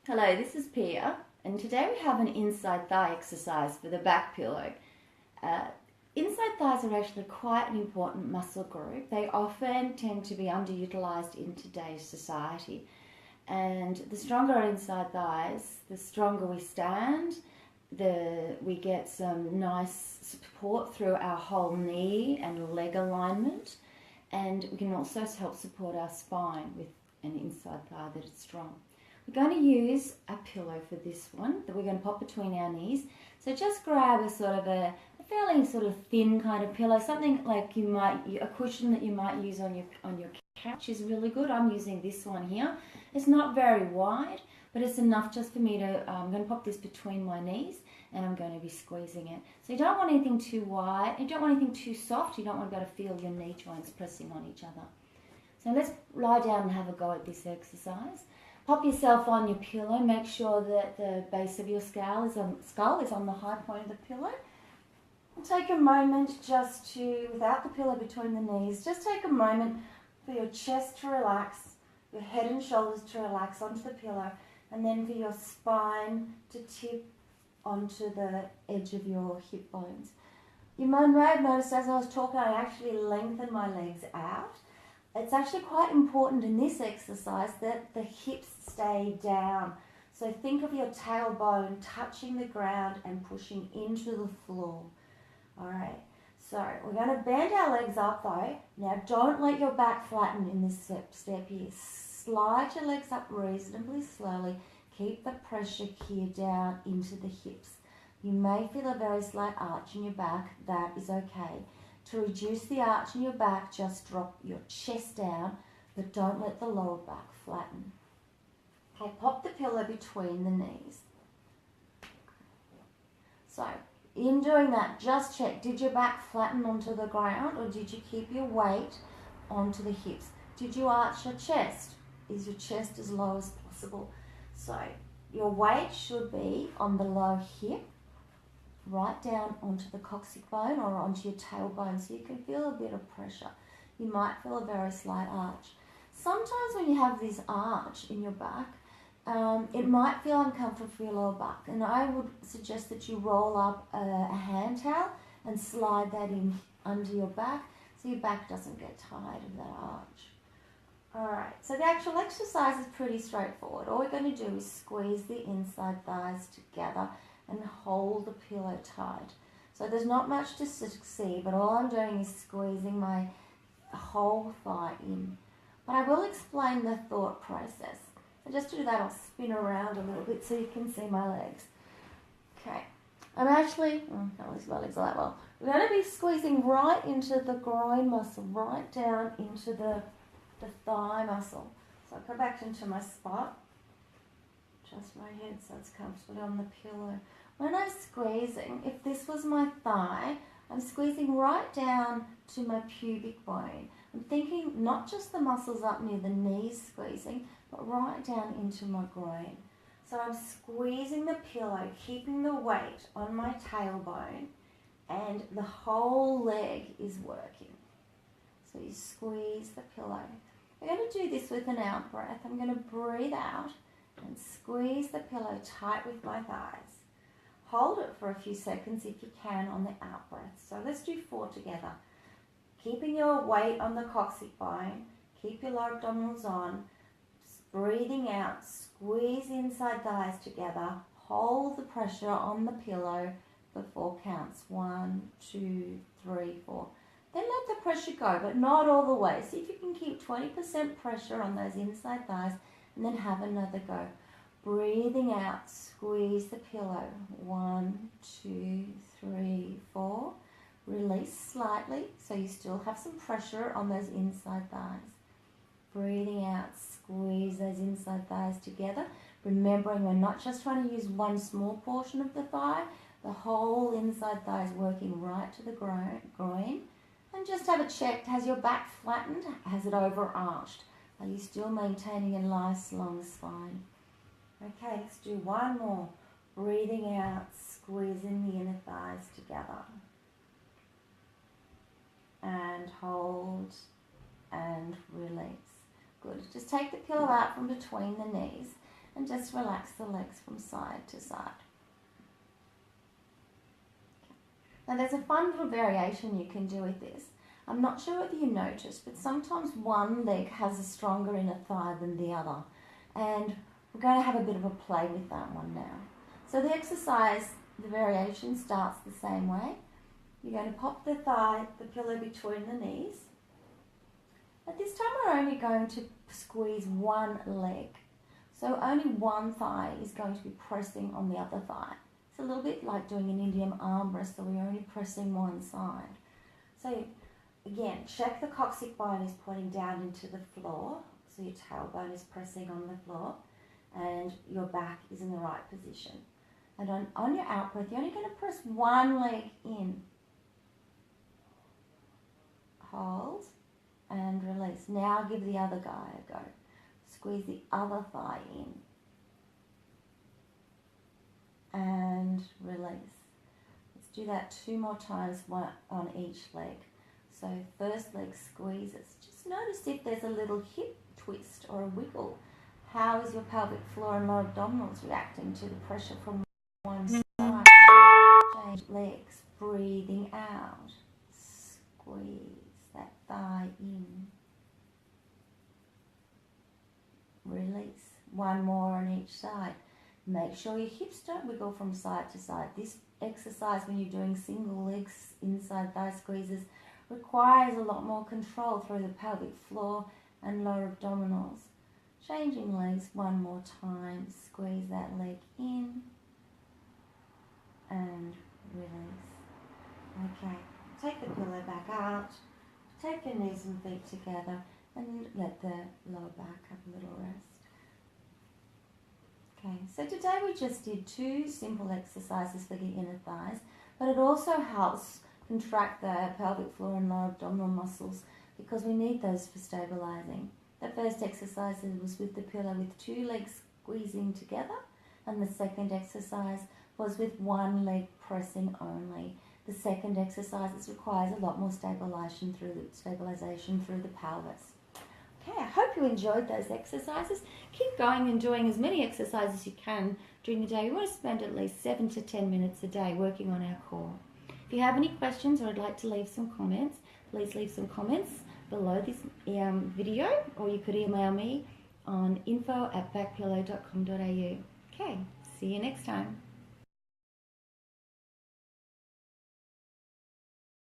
Hello, this is Pia, and today we have an inside thigh exercise for the back pillow. Inside thighs are actually quite an important muscle group. They often tend to be underutilized in today's society. And the stronger our inside thighs, the stronger we stand, we get some nice support through our whole knee and leg alignment, and we can also help support our spine with an inside thigh that is strong. We're going to use a pillow for this one that we're going to pop between our knees. So just grab a sort of a fairly sort of thin kind of pillow, something like a cushion that you might use on your couch is really good. I'm using this one here. It's not very wide, but it's enough just for me to, I'm going to pop this between my knees and I'm going to be squeezing it. So you don't want anything too wide, you don't want anything too soft, you don't want to be able to feel your knee joints pressing on each other. So let's lie down and have a go at this exercise. Pop yourself on your pillow, make sure that the base of your skull is on the high point of the pillow. And take a moment just to, without the pillow between the knees, just take a moment for your chest to relax, your head and shoulders to relax onto the pillow, and then for your spine to tip onto the edge of your hip bones. You may have noticed as I was talking, I actually lengthened my legs out. It's actually quite important in this exercise that the hips stay down. So think of your tailbone touching the ground and pushing into the floor. All right, so we're going to bend our legs up though. Now don't let your back flatten in this step here. Slide your legs up reasonably slowly. Keep the pressure here down into the hips. You may feel a very slight arch in your back. That is okay. To reduce the arch in your back, just drop your chest down, but don't let the lower back flatten. Okay, pop the pillow between the knees. So, in doing that, just check, did your back flatten onto the ground or did you keep your weight onto the hips? Did you arch your chest? Is your chest as low as possible? So, your weight should be on the low hip, right down onto the coccyx bone or onto your tailbone so you can feel a bit of pressure. You might feel a very slight arch. Sometimes when you have this arch in your back, it might feel uncomfortable for your lower back, and I would suggest that you roll up a hand towel and slide that in under your back so your back doesn't get tired of that arch. Alright, so the actual exercise is pretty straightforward. All we're going to do is squeeze the inside thighs together and hold the pillow tight. So there's not much to see, but all I'm doing is squeezing my whole thigh in. But I will explain the thought process. So just to do that, I'll spin around a little bit so you can see my legs. Okay, I'm actually, can't really see my legs that well. We're going to be squeezing right into the groin muscle, right down into the thigh muscle. So I'll go back into my spot. Adjust my head so it's comfortably on the pillow. When I'm squeezing, if this was my thigh, I'm squeezing right down to my pubic bone. I'm thinking not just the muscles up near the knees squeezing, but right down into my groin. So I'm squeezing the pillow, keeping the weight on my tailbone, and the whole leg is working. So you squeeze the pillow. We're going to do this with an out breath. I'm going to breathe out and squeeze the pillow tight with my thighs. Hold it for a few seconds if you can on the out breath. So let's do 4 together. Keeping your weight on the coccyx bone, keep your lower abdominals on, breathing out, squeeze inside thighs together, hold the pressure on the pillow for 4 counts. 1, 2, 3, 4. Then let the pressure go, but not all the way. See if you can keep 20% pressure on those inside thighs, and then have another go. Breathing out, squeeze the pillow. 1, 2, 3, 4. Release slightly so you still have some pressure on those inside thighs. Breathing out, squeeze those inside thighs together. Remembering we're not just trying to use one small portion of the thigh, the whole inside thigh is working right to the groin. And just have a check, has your back flattened? Has it overarched? Are you still maintaining a nice long spine? Okay, let's do one more. Breathing out, squeezing the inner thighs together. And hold and release. Good. Just take the pillow out from between the knees. and just relax the legs from side to side. Now there's a fun little variation you can do with this. I'm not sure whether you noticed, but sometimes one leg has a stronger inner thigh than the other. And we're going to have a bit of a play with that one now. So the exercise, the variation starts the same way. You're going to pop the thigh, the pillow between the knees. At this time we're only going to squeeze one leg. So only one thigh is going to be pressing on the other thigh. It's a little bit like doing an Indian arm wrestle, we're only pressing one side. So again, check the coccyx bone is pointing down into the floor, so your tailbone is pressing on the floor, and your back is in the right position. And on your out breath, you're only going to press one leg in. Hold and release. Now give the other guy a go. Squeeze the other thigh in. And release. Let's do that 2 more times, one on each leg. So first leg squeezes. Just notice if there's a little hip twist or a wiggle. How is your pelvic floor and lower abdominals reacting to the pressure from one side? Change legs, breathing out. Squeeze that thigh in. Release. One more on each side. Make sure your hips don't wiggle from side to side. This exercise, when you're doing single legs inside thigh squeezes, requires a lot more control through the pelvic floor and lower abdominals. Changing legs one more time. Squeeze that leg in and release. Okay, take the pillow back out. Take your knees and feet together and let the lower back have a little rest. Okay, so today we just did 2 simple exercises for the inner thighs, but it also helps contract the pelvic floor and lower abdominal muscles because we need those for stabilizing. The first exercise was with the pillow with 2 legs squeezing together, and the second exercise was with one leg pressing only. The second exercise requires a lot more stabilization through the pelvis. Okay, I hope you enjoyed those exercises. Keep going and doing as many exercises as you can during the day. We want to spend at least 7 to 10 minutes a day working on our core. If you have any questions or would like to leave some comments, please leave some comments below this video, or you could email me on info@bacpillow.com.au. Okay, see you next time.